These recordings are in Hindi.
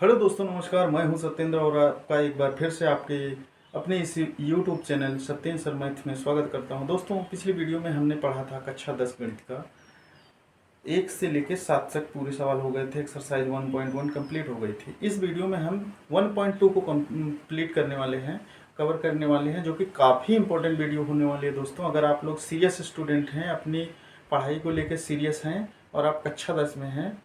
हेलो दोस्तों, नमस्कार। मैं हूं सत्येंद्र और आपका एक बार फिर से आपके अपने इस YouTube channel Satyendra sir math में स्वागत करता हूं। दोस्तों, पिछली वीडियो में हमने पढ़ा था कक्षा 10 गणित का 1 से लेकर 7 तक पूरे सवाल हो गए थे। एक्सरसाइज 1.1 कंप्लीट हो गई थी। इस वीडियो में हम 1.2 को कंप्लीट करने वाले हैं, कवर करने वाले हैं, जो कि काफ़ी इंपॉर्टेंट वीडियो होने वाली है। दोस्तों, अगर आप लोग सीरियस स्टूडेंट हैं, अपनी पढ़ाई को लेकर सीरियस हैं और आप कक्षा 10 में हैं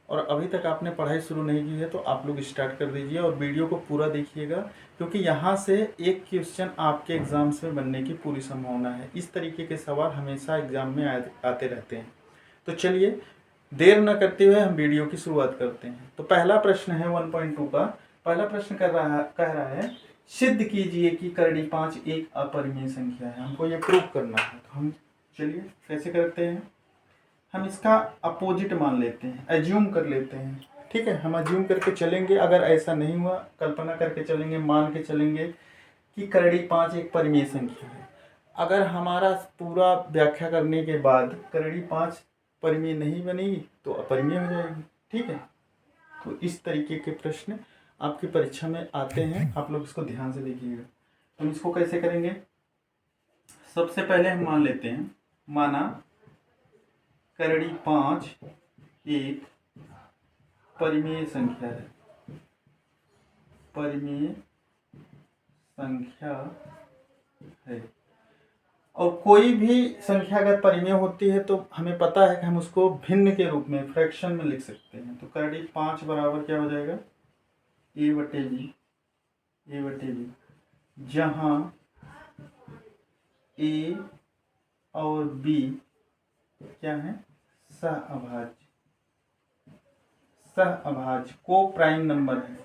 और अभी तक आपने पढ़ाई शुरू नहीं की है, तो आप लोग स्टार्ट कर दीजिए और वीडियो को पूरा देखिएगा, क्योंकि यहाँ से एक क्वेश्चन आपके एग्जाम्स में बनने की पूरी संभावना है। इस तरीके के सवाल हमेशा एग्जाम में आते रहते हैं। तो चलिए, देर न करते हुए हम वीडियो की शुरुआत करते हैं। तो पहला प्रश्न है 1.2 का। पहला प्रश्न कह रहा है सिद्ध कीजिए कि करड़ी 5 एक अपरिमेय संख्या है। हमको ये प्रूव करना है। तो हम चलिए कैसे करते हैं। हम इसका अपोजिट मान लेते हैं, एज्यूम कर लेते हैं। ठीक है, हम एज्यूम करके चलेंगे। अगर ऐसा नहीं हुआ, कल्पना करके चलेंगे, मान के चलेंगे कि करड़ी 5 एक परिमेय संख्या है। अगर हमारा पूरा व्याख्या करने के बाद करड़ी 5 परिमेय नहीं बनेगी तो अपरिमेय हो जाएगी। ठीक है, तो इस तरीके के प्रश्न आपकी परीक्षा में आते हैं। आप लोग इसको ध्यान से देखिएगा। हम इसको कैसे करेंगे। सबसे पहले हम मान लेते हैं, माना करड़ी 5 एक परिमेय संख्या है। परिमेय संख्या है। और कोई भी संख्या अगर परिमेय होती है तो हमें पता है कि हम उसको भिन्न के रूप में, फ्रैक्शन में लिख सकते हैं। तो करड़ी 5 बराबर क्या हो जाएगा, ए बटे बी, जहाँ ए और बी क्या है, सहअभाज्य को प्राइम नंबर है।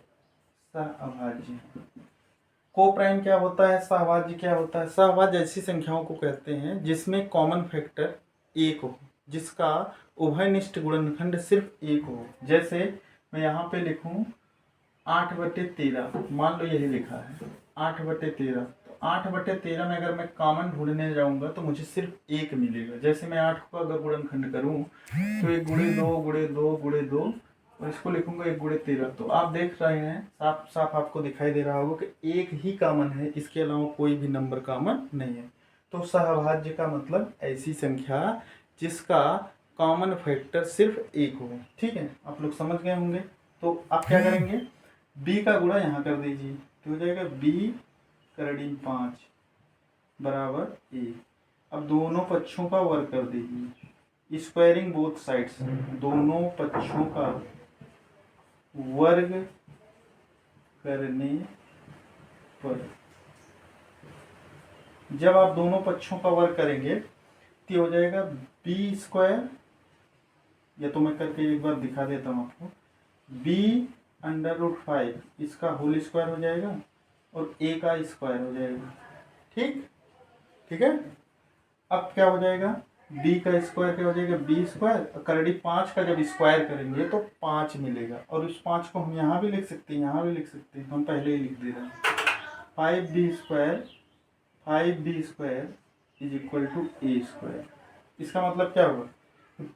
सहअभाज्य को प्राइम क्या होता है, सहभाज्य क्या होता है। सहभाज्य ऐसी संख्याओं को कहते हैं जिसमें कॉमन फैक्टर एक हो, जिसका उभयनिष्ठ गुणनखंड सिर्फ एक हो। जैसे मैं यहाँ पे लिखूं 8/13, मान लो यही लिखा है 8/13। तो 8/13 में अगर मैं कॉमन ढूंढने जाऊंगा तो मुझे सिर्फ एक मिलेगा। जैसे मैं 8 को अगर गुणनखंड करूं तो 1 × 2 × 2 × 2 और इसको लिखूंगा 1 × 13। तो आप देख रहे हैं, साफ साफ आपको दिखाई दे रहा होगा कि एक ही कॉमन है, इसके अलावा कोई भी नंबर कॉमन नहीं है। तो सहभाज्य का मतलब ऐसी संख्या जिसका कॉमन फैक्टर सिर्फ एक हो। ठीक है, आप लोग समझ गए होंगे। तो आप क्या करेंगे, बी का गुणा यहाँ कर दीजिए, तो हो जाएगा बी करड़ी 5 बराबर ए। अब दोनों पक्षों का वर्ग कर दीजिए, स्क्वायरिंग बोथ साइड्स, दोनों पक्षों का वर्ग करने पर जब आप दोनों पक्षों का वर्ग करेंगे तो हो जाएगा b², या तो मैं करके एक बार दिखा देता हूँ आपको, b√5 इसका होल स्क्वायर हो जाएगा और a का स्क्वायर हो जाएगा। ठीक है। अब क्या हो जाएगा, b का स्क्वायर क्या हो जाएगा, b²। करड़ी 5 का जब स्क्वायर करेंगे तो 5 मिलेगा, और उस 5 को हम यहाँ भी लिख सकते हैं, यहाँ भी लिख सकते हैं। हम पहले ही लिख दे रहे हैं 5b² = a²। इसका मतलब क्या होगा,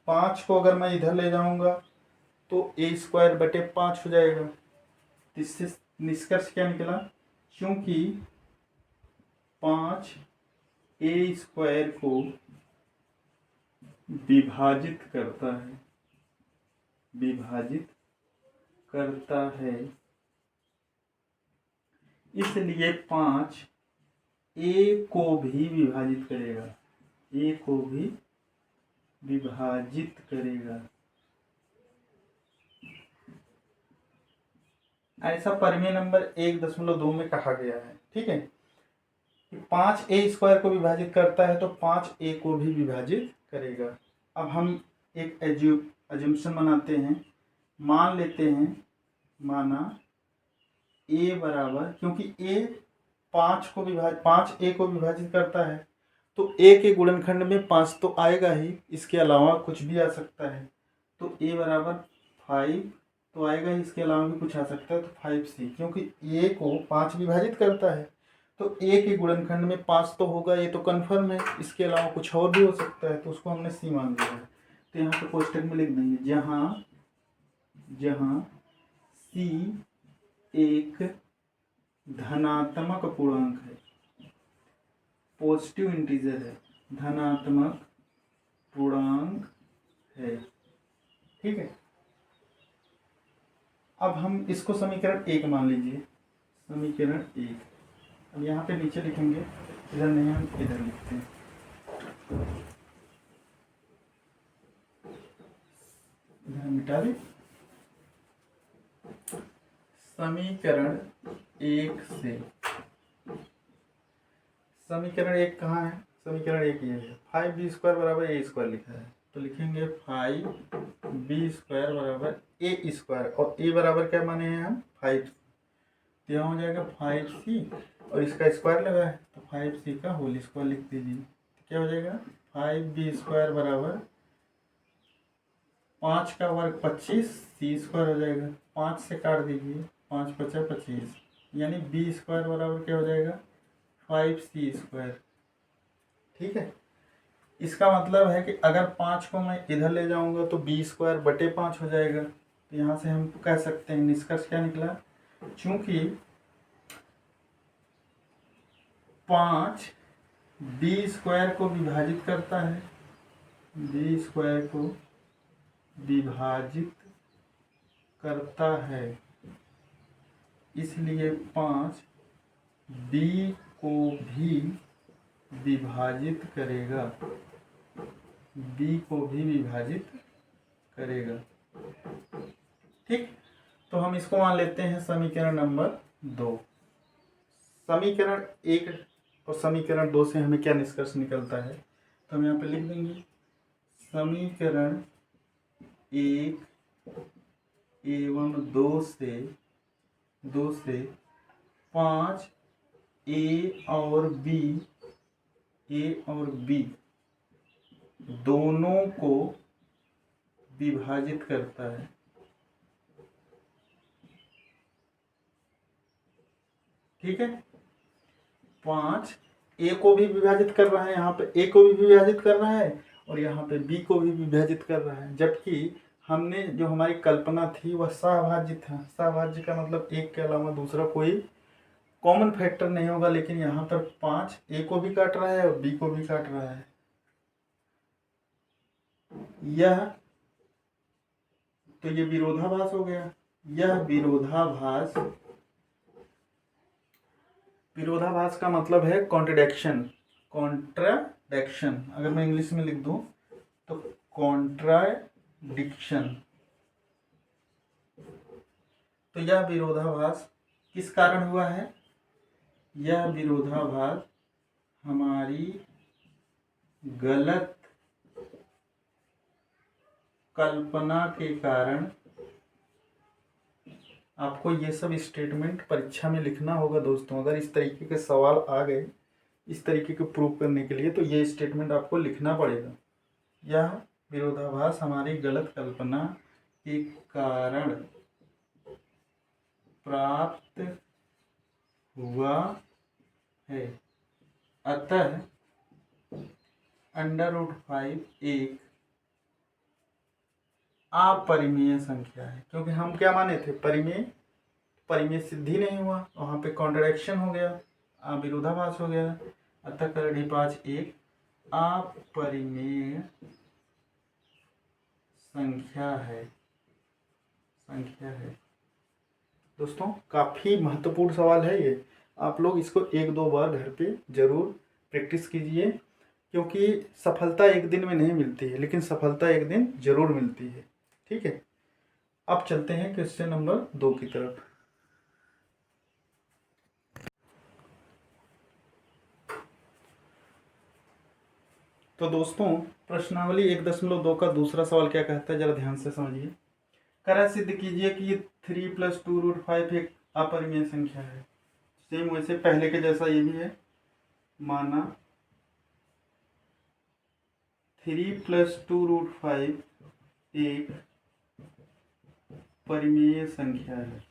5 को अगर मैं इधर ले जाऊंगा तो a²/5 हो जाएगा। इससे निष्कर्ष क्या निकला, क्योंकि 5 a² को विभाजित करता है, इसलिए 5 a को भी विभाजित करेगा। ऐसा परिमेय नंबर 1.2 में कहा गया है। ठीक है, 5 a² को विभाजित करता है तो 5 a को भी विभाजित करेगा। अब हम एक एज्यूम्पशन बनाते हैं, मान लेते हैं, माना a बराबर, क्योंकि a 5 a को विभाजित करता है तो a के गुणनखंड में 5 तो आएगा ही, इसके अलावा कुछ भी आ सकता है। तो a बराबर 5 तो आएगा ही, इसके अलावा भी कुछ आ सकता है। तो 5c, क्योंकि a को 5 विभाजित करता है तो a के गुणनखंड में 5 तो होगा, ये तो कन्फर्म है। इसके अलावा कुछ और भी हो सकता है, तो उसको हमने c मान लिया है। तो यहाँ पे कोष्टक में लिख देंगे, जहाँ c एक धनात्मक पूर्णांक है, पॉजिटिव इंटीजर है, धनात्मक पूर्णांक है। ठीक है, अब हम इसको समीकरण 1 मान लीजिए, समीकरण 1। अब यहाँ पे नीचे लिखेंगे, इधर नहीं, हम इधर लिखते हैं। इधर मिटा दें। समीकरण 1 से, समीकरण 1 कहाँ है? समीकरण 1 ये है, 5b² बराबर a² लिखा है, तो लिखेंगे 5b² बराबर a², और a बराबर क्या माने हैं हम? 5। तो यहाँ हो जाएगा 5c, और इसका स्क्वायर लगा है तो 5c का होल स्क्वायर लिख दीजिए। तो क्या हो जाएगा? 5b² बराबर 5 का वर्ग 25, c² हो जाएगा, 5 से काट दीजिए, 5 × 5 = 25, यानी b² बराबर क्या हो जाएगा? 5c²। ठीक है, इसका मतलब है कि अगर 5 को मैं इधर ले जाऊंगा तो b² बटे 5 हो जाएगा। तो यहाँ से हम कह सकते हैं, निष्कर्ष क्या निकला? चूंकि 5 b² को विभाजित करता है, b² को विभाजित करता है, इसलिए 5 b को भी विभाजित करेगा, b को भी विभाजित करेगा। ठीक, तो हम इसको मान लेते हैं समीकरण नंबर 2। समीकरण 1 और समीकरण 2 से हमें क्या निष्कर्ष निकलता है, तो हम यहाँ पे लिख देंगे, समीकरण 1 एवं 2 से 5 ए और बी दोनों को विभाजित करता है। ठीक है, 5 ए को भी विभाजित कर रहा है, यहाँ पे ए को भी विभाजित कर रहा है और यहाँ पे बी को भी विभाजित कर रहा है, जबकि हमने जो हमारी कल्पना थी वह सहभाज्य था। सहभाज्य का मतलब एक के अलावा दूसरा कोई कॉमन फैक्टर नहीं होगा, लेकिन यहाँ पर 5 ए को भी काट रहा है और बी को भी काट रहा है। यह तो ये विरोधाभास हो गया। यह विरोधाभास का मतलब है कॉन्ट्रडिक्शन। अगर मैं इंग्लिश में लिख दूं तो कॉन्ट्राडिक्शन। तो यह विरोधाभास किस कारण हुआ है? यह विरोधाभास हमारी गलत कल्पना के कारण। आपको ये सब स्टेटमेंट परीक्षा में लिखना होगा दोस्तों। अगर इस तरीके के सवाल आ गए इस तरीके के प्रूव करने के लिए, तो ये स्टेटमेंट आपको लिखना पड़ेगा। यह विरोधाभास हमारी गलत कल्पना के कारण प्राप्त हुआ है, अतः √5 एक अपरिमेय संख्या है। क्योंकि हम क्या माने थे? परिमेय सिद्धि नहीं हुआ, वहां पे कॉन्ट्रडिक्शन हो गया, विरोधाभास हो गया, अतः √5 एक अपरिमेय संख्या है। दोस्तों काफी महत्वपूर्ण सवाल है ये। आप लोग इसको 1-2 बार घर पे जरूर प्रैक्टिस कीजिए, क्योंकि सफलता एक दिन में नहीं मिलती है, लेकिन सफलता एक दिन जरूर मिलती है। ठीक है, अब चलते हैं क्वेश्चन नंबर 2 की तरफ। तो दोस्तों प्रश्नावली 1.2 का दूसरा सवाल क्या कहता है, जरा ध्यान से समझिए। करा सिद्ध कीजिए कि 3 + 2√5 एक अपरिमेय संख्या है। सेम वैसे पहले के जैसा ये भी है, माना 3 + 2√5 एक परिमेय संख्या है।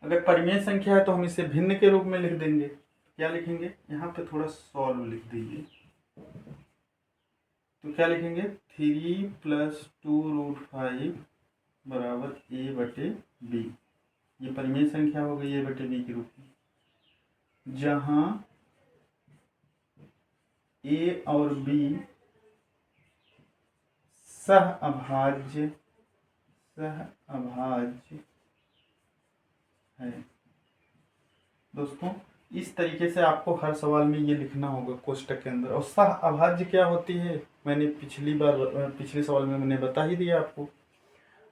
अगर परिमेय संख्या है तो हम इसे भिन्न के रूप में लिख देंगे। क्या लिखेंगे? यहाँ पे थोड़ा सॉल्व लिख दीजिए। तो क्या लिखेंगे 3+2√5 बराबर a/b। ये परिमेय संख्या हो गई a/b के रूप में, जहां a और b सह अभाज्य है। दोस्तों इस तरीके से आपको हर सवाल में ये लिखना होगा कोष्टक के अंदर। और सह अभाज्य क्या होती है मैंने पिछले सवाल में मैंने बता ही दिया आपको।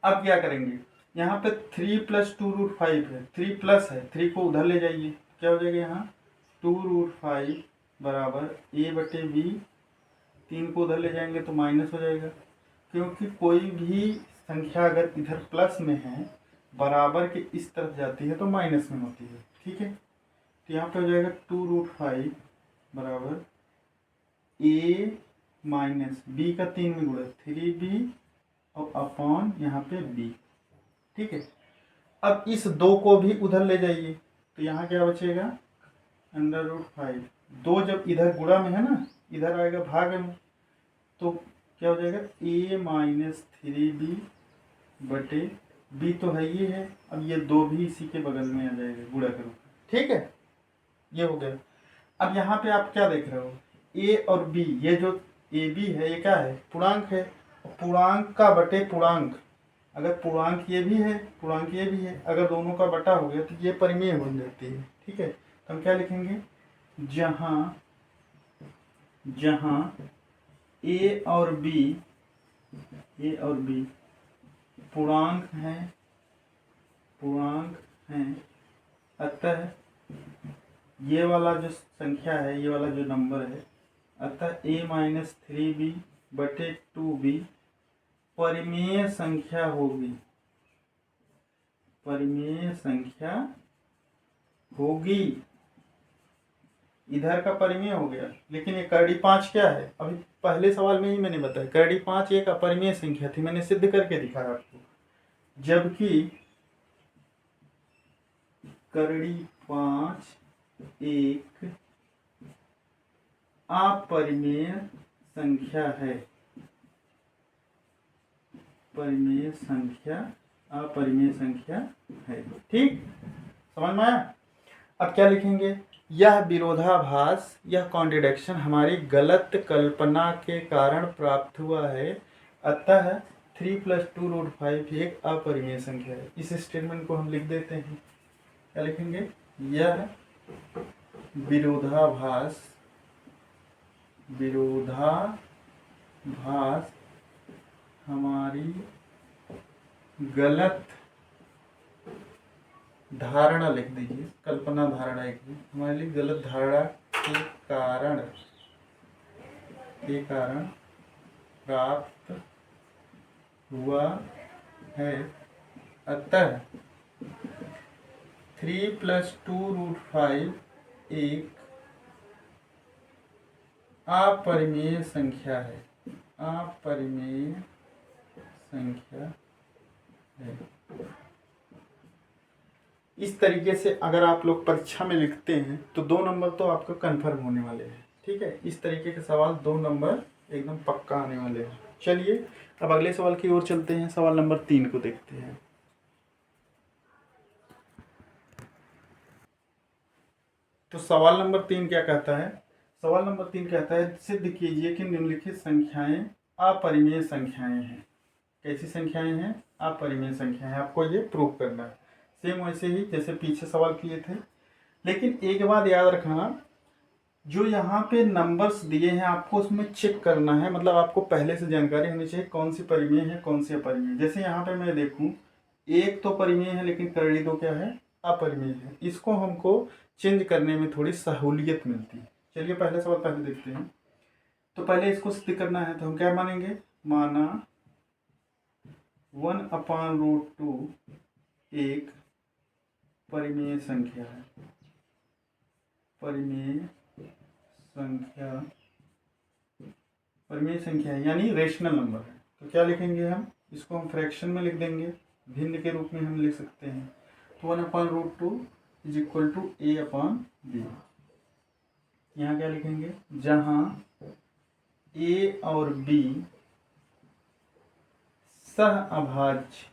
अब क्या करेंगे, यहाँ पे 3+2√5 है, 3 प्लस है, 3 को उधर ले जाइए, क्या हो जाएगा यहाँ 2√5 बराबर a/b। 3 को उधर ले जाएंगे तो माइनस हो जाएगा, क्योंकि कोई भी संख्या अगर इधर प्लस में है बराबर के इस तरफ जाती है तो माइनस में होती है। ठीक है, तो यहाँ पे हो जाएगा 2√5 बराबर a माइनस b का 3 में गुणा 3b और अपॉन यहाँ पे b। ठीक है, अब इस 2 को भी उधर ले जाइए तो यहाँ क्या बचेगा √5। 2 जब इधर गुणा में है ना, इधर आएगा भाग में, तो क्या हो जाएगा a माइनस 3b बटे b तो है ही है। अब ये 2 भी इसी के बगल में आ जाएगा गुणा करो। ठीक है, ये हो गया। अब यहाँ पे आप क्या देख रहे हो, a और b, ये जो ab है ये क्या है पूर्णांक है, पूर्णांक का बटे पूर्णांक, अगर पूर्णांक ये भी है पूर्णांक ये भी है, अगर दोनों का बटा हो गया तो ये परिमेय बन जाती है। ठीक है, तो हम क्या लिखेंगे, जहां a और b पूर्णांक हैं, अतः ये वाला जो संख्या है, ये वाला जो नंबर है, अतः a माइनस 3b बटे 2b परिमेय संख्या होगी। इधर का परिमेय हो गया, लेकिन ये करड़ी 5 क्या है, अभी पहले सवाल में ही मैंने बताया करड़ी 5 एक अपरिमेय संख्या थी, मैंने सिद्ध करके दिखाया आपको, जबकि करड़ी 5 एक अपरिमेय संख्या है। अपरिमेय संख्या है। ठीक, समझ में आया। अब क्या लिखेंगे, यह विरोधाभास, यह कॉन्ट्रडिक्शन हमारी गलत कल्पना के कारण प्राप्त हुआ है, अतः 3+2√5 एक अपरिमेय संख्या है। इस स्टेटमेंट को हम लिख देते हैं, क्या लिखेंगे, यह विरोधाभास हमारी गलत धारणा लिख दीजिए, कल्पना धारणा एक हमारे लिए गलत धारणा के कारण प्राप्त हुआ है, अतः 3+2√5 एक अपरिमेय संख्या है। इस तरीके से अगर आप लोग परीक्षा में लिखते हैं तो 2 नंबर तो आपका कंफर्म होने वाले हैं। ठीक है, इस तरीके के सवाल 2 नंबर एकदम पक्का आने वाले हैं। चलिए अब अगले सवाल की ओर चलते हैं, सवाल नंबर 3 को देखते हैं। तो सवाल नंबर 3 क्या कहता है, सवाल नंबर 3 कहता है सिद्ध कीजिए कि निम्नलिखित संख्याएं अपरिमेय संख्याएं हैं। कैसी संख्याएं हैं, अपरिमेय संख्याएं, आपको ये प्रूव करना है। सेम वैसे ही जैसे पीछे सवाल किए थे, लेकिन एक बात याद रखना, जो यहाँ पे नंबर्स दिए हैं आपको उसमें चेक करना है, मतलब आपको पहले से जानकारी होनी चाहिए कौन सी परिमेय है कौन सी अपरिमेय। जैसे यहाँ पे मैं देखूं एक तो परिमेय है लेकिन करड़ी 2 क्या है अपरिमेय है, इसको हमको चेंज करने में थोड़ी सहूलियत मिलती है। चलिए पहले सवाल पहले देखते हैं। तो पहले इसको सिद्ध करना है तो हम क्या मानेंगे, माना 1/√2 एक परिमेय संख्या है, परिमेय संख्या है यानी रेशनल नंबर है। तो क्या लिखेंगे हम, इसको हम फ्रैक्शन में लिख देंगे, भिन्न के रूप में हम लिख सकते हैं। तो 1/√2 = a/b। यहाँ क्या लिखेंगे, जहाँ ए और बी सह अभाज्य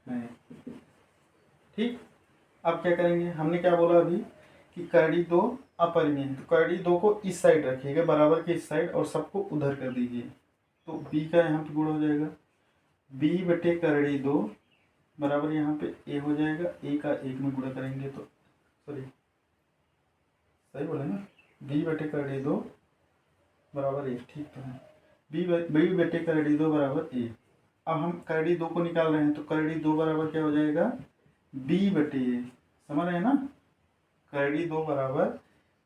है। ठीक, अब क्या करेंगे, हमने क्या बोला अभी कि करड़ी दो अपरिमेय है, तो करड़ी दो को इस साइड रखिएगा, बराबर के इस साइड, और सबको उधर कर दीजिए। तो बी का यहाँ पे गुण हो जाएगा, बी बटे करड़ी दो बराबर यहाँ पे ए हो जाएगा, ए का एक में गुणा करेंगे तो सॉरी सही बोले ना, बी बटे करड़ी दो बराबर ए, ठीक तो है, बी बटे करड़ी दो बराबर ए। अब हम करड़ी दो को निकाल रहे हैं, तो करड़ी दो बराबर क्या हो जाएगा, बी बटे ए, समझ रहे हैं ना, करड़ी दो बराबर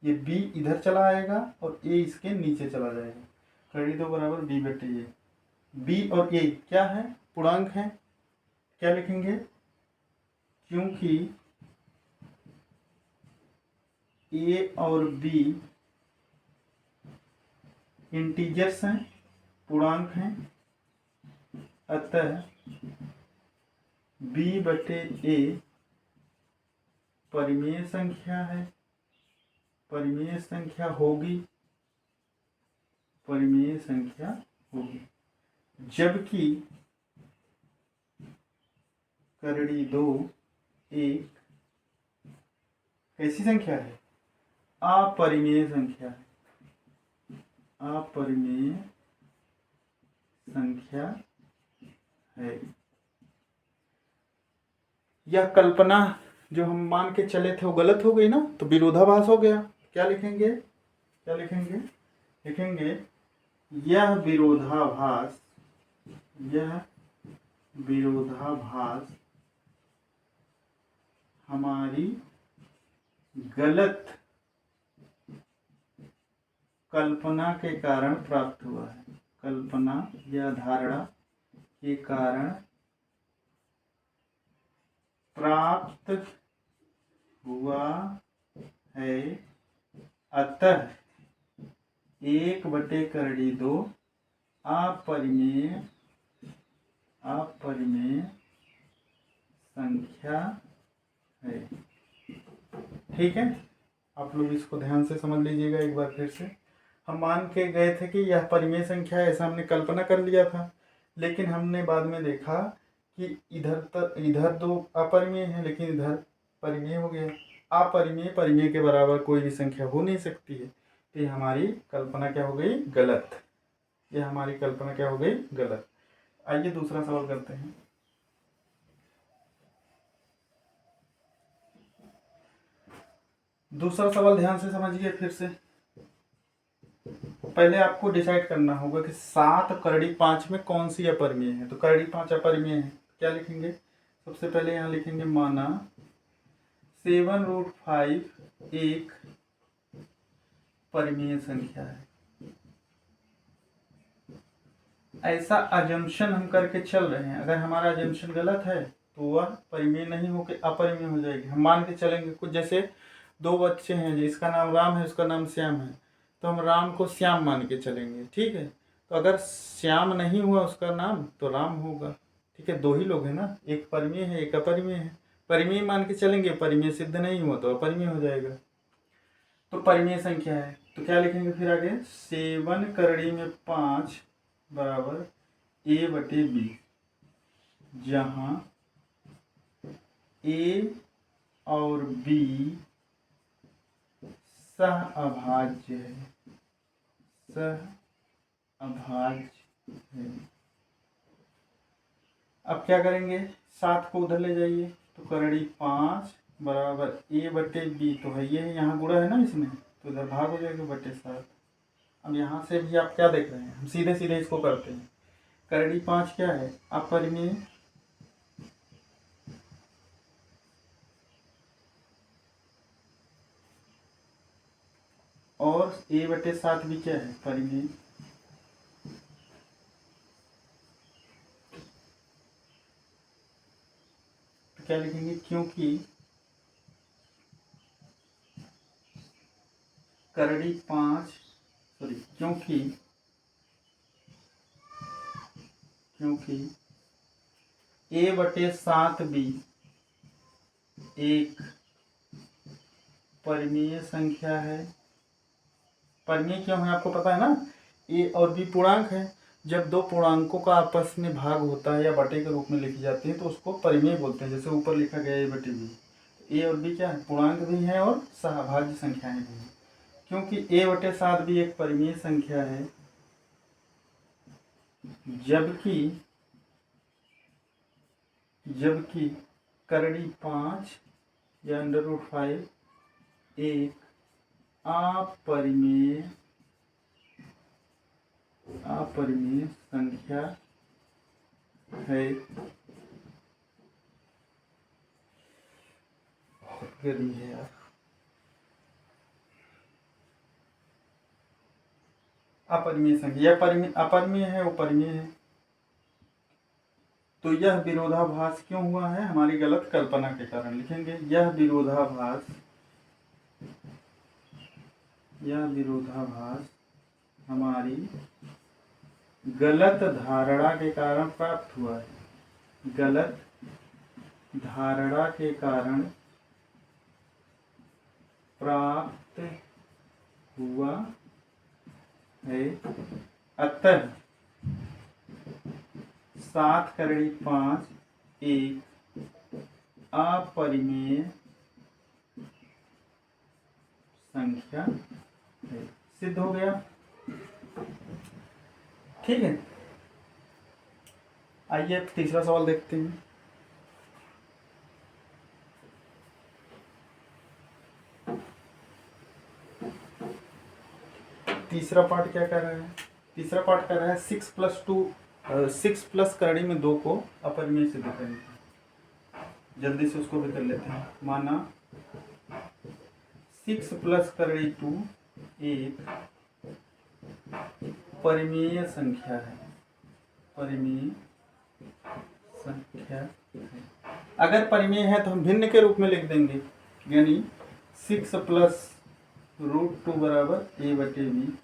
ये बी इधर चला आएगा और ए इसके नीचे चला जाएगा, करड़ी दो बराबर बी बटे ए। बी और ए क्या है, पूर्णांक है, क्या लिखेंगे, क्योंकि ए और बी इंटीजर्स हैं, पूर्णांक हैं, अतः बी बटे ए परिमेय संख्या है, परिमेय संख्या होगी, परिमेय संख्या होगी, जबकि करड़ी दो एक कैसी संख्या है, अपरिमेय संख्या है, अपरिमेय संख्या है। यह कल्पना जो हम मान के चले थे वो गलत हो गई ना, तो विरोधाभास हो गया। क्या लिखेंगे, क्या लिखेंगे, लिखेंगे यह विरोधाभास, यह विरोधाभास हमारी गलत कल्पना के कारण प्राप्त हुआ है, कल्पना या धारणा के कारण प्राप्त हुआ है, अतः एक बटे करड़ी दो अपरिमेय संख्या है। ठीक है, आप लोग इसको ध्यान से समझ लीजिएगा एक बार फिर से। हम मान के गए थे कि यह परिमेय संख्या है, ऐसा हमने कल्पना कर लिया था, लेकिन हमने बाद में देखा कि इधर दो अपरिमेय है, लेकिन इधर परिमेय हो गया। अपरिमेय परिमेय के बराबर कोई भी संख्या हो नहीं सकती है, तो ये हमारी कल्पना क्या हो गई, गलत। ये हमारी कल्पना क्या हो गई, गलत। आइए दूसरा सवाल करते हैं। दूसरा सवाल ध्यान से समझिए फिर से। पहले आपको डिसाइड करना होगा कि 7 करड़ी 5 में कौन सी अपरिमेय है। तो करड़ी 5 अपरिमेय है, क्या लिखेंगे, सबसे पहले यहाँ लिखेंगे माना 7√5 एक परिमेय संख्या है। ऐसा अजम्पशन हम करके चल रहे हैं, अगर हमारा अजम्पशन गलत है तो वह परिमेय नहीं होकर अपरिमेय हो जाएगी। हम मान के चलेंगे कुछ, जैसे दो बच्चे हैं, जिसका नाम राम है, उसका नाम श्याम है, तो हम राम को श्याम मान के चलेंगे। ठीक है, तो अगर श्याम नहीं हुआ उसका नाम तो राम होगा। ठीक है, दो ही लोग हैं ना, एक परिमेय है एक अपरिमेय है, परिमेय मान के चलेंगे, परिमेय सिद्ध नहीं हुआ तो अपरिमेय हो जाएगा। तो परिमेय संख्या है, तो क्या लिखेंगे फिर आगे, 7 करड़ी में 5 बराबर ए बटे बी, जहाँ ए और बी सह अभाज्य है, सह अभाज्य है। अब क्या करेंगे, 7 को उधर ले जाइए, तो करड़ी 5 बराबर ए बटे बी, तो है ये यहाँ गुणा है ना इसमें, तो इधर भाग हो जाएगा बटे 7। अब यहाँ से भी आप क्या देख रहे हैं, हम सीधे सीधे इसको करते हैं। करड़ी 5 क्या है, अपरिमेय, और ए बटे 7 भी क्या है, परिमेय। तो क्या लिखेंगे, क्योंकि करड़ी 5 सॉरी क्योंकि ए बटे 7 भी एक परिमेय संख्या है। परिमेय क्यों है आपको पता है ना, ए और बी पूर्णांक है। जब दो पूर्णांकों का आपस में भाग होता है या बटे के रूप में लिखी जाती है तो उसको परिमेय बोलते हैं। जैसे ऊपर लिखा गया ए बटे बी, ए और बी क्या है, पूर्णांक भी है और सहभाज्य संख्याएं भी हैं। क्योंकि ए बटे 7 भी एक परिमेय संख्या है, जबकि करड़ी 5 या √5 एक अपरिमेय संख्या है। बहुत गर्मी है यार। अपरिमेय संख्या, यह अपरिमेय है, वो परिमेय है। तो यह विरोधाभास क्यों हुआ है, हमारी गलत कल्पना के कारण लिखेंगे। यह विरोधाभास हमारी गलत धारणा के कारण प्राप्त हुआ है। गलत धारणा के कारण प्राप्त हुआ है। अतः 7 करड़ी 5 एक अपरिमेय संख्या है। सिद्ध हो गया। ठीक है, आइए तीसरा सवाल देखते हैं। तीसरा पार्ट क्या कर रहा है, तीसरा पार्ट कर रहा है 6 प्लस करड़ी में 2 को अपरिमेय सिद्ध करने का। जल्दी से उसको भी कर लेते हैं। माना 6 प्लस करड़ी 2 एक परिमेय संख्या है। परिमेय संख्या है। अगर परिमेय है तो हम भिन्न के रूप में लिख देंगे, यानी 6 प्लस √2 बराबर ए बटे बी,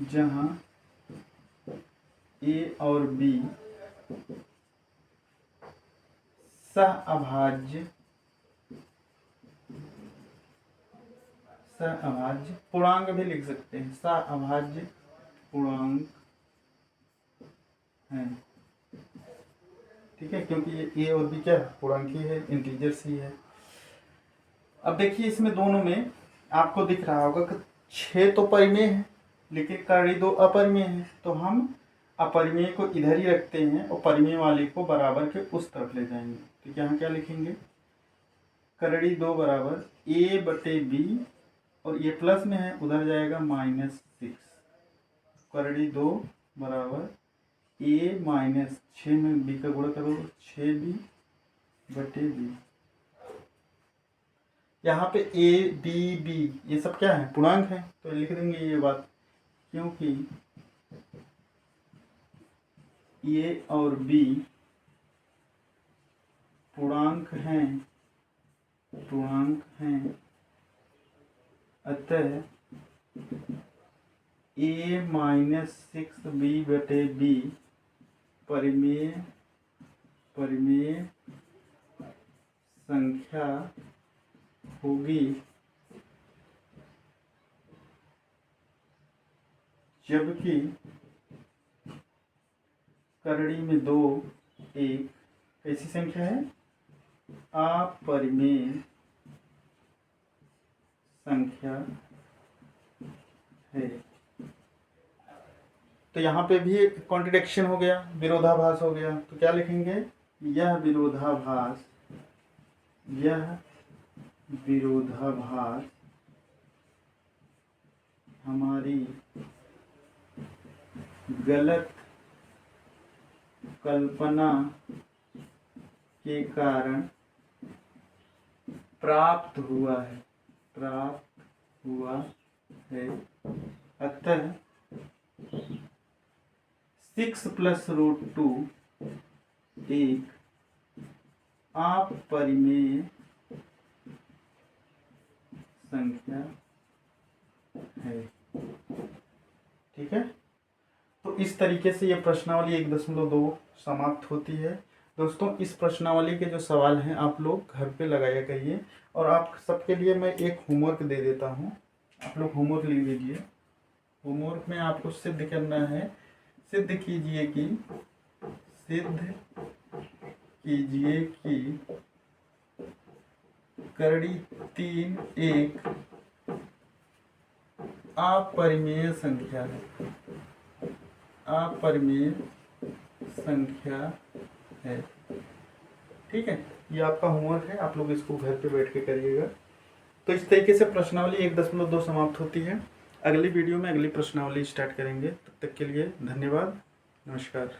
जहाँ ए और बी सहअभाज्य पूर्णांक भी लिख सकते हैं। सहअभाज्य पूर्णांक है। ठीक है, क्योंकि ये ए और बी क्या है, पूर्णांक ही है, इंटीजर्स ही है। अब देखिए इसमें दोनों में आपको दिख रहा होगा कि 6 तो परिमेय है लेकिन करड़ी 2 अपरिमेय है। तो हम अपरिमेय को इधर ही रखते हैं और परिमेय वाले को बराबर के उस तरफ ले जाएंगे। तो यहाँ क्या लिखेंगे, करड़ी 2 बराबर ए बटे बी, और ये प्लस में है उधर जाएगा -6। करड़ी 2 बराबर ए माइनस 6 में बी का गुणा करो 6b बटे बी। यहाँ पे ए बी बी ये सब क्या है, पूर्णांक है, तो लिख देंगे ये बात। क्योंकि ए और बी पूर्णांक हैं, अतः ए -6b बटे बी परिमेय संख्या होगी, जबकि करड़ी में 2 एक कैसी संख्या है, अपरिमेय संख्या है। तो यहाँ पे भी कॉन्ट्रडिक्शन हो गया, विरोधाभास हो गया। तो क्या लिखेंगे, यह विरोधाभास हमारी गलत कल्पना के कारण प्राप्त हुआ है। अतः 6 प्लस √2 एक अपरिमेय संख्या है। ठीक है, तो इस तरीके से ये प्रश्नावली 1.2 समाप्त होती है। दोस्तों इस प्रश्नावली के जो सवाल हैं आप लोग घर पे लगाया करिए, और आप सबके लिए मैं एक होमवर्क दे देता हूँ, आप लोग होमवर्क ले लीजिए। होमवर्क में आपको सिद्ध करना है, सिद्ध कीजिए कि करड़ी 3 एक अपरिमेय संख्या है, अपरिमेय संख्या है। ठीक है, ये आपका होमवर्क है, आप लोग इसको घर पे बैठ के करिएगा। तो इस तरीके से प्रश्नावली 1.2 समाप्त होती है। अगली वीडियो में अगली प्रश्नावली स्टार्ट करेंगे, तब तक के लिए धन्यवाद, नमस्कार।